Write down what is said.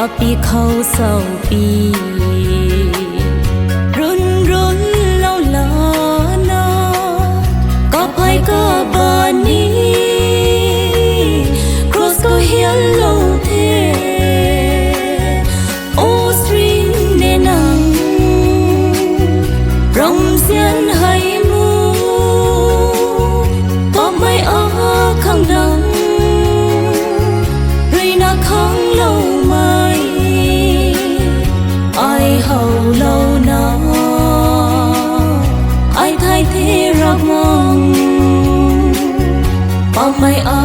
ก็ปีเขาเศร้าปีรุ่นเล่าลานาก็ไปก็บ้านนี้ครอสก็เฮียนโลเทโอสตริงเนนังรำเสียนให้มูก็ไม่อาข้างดังรีนาข้างเล่าไม่ไอเฮาเล่านาไอไทยที่รักมองก็ไม่อา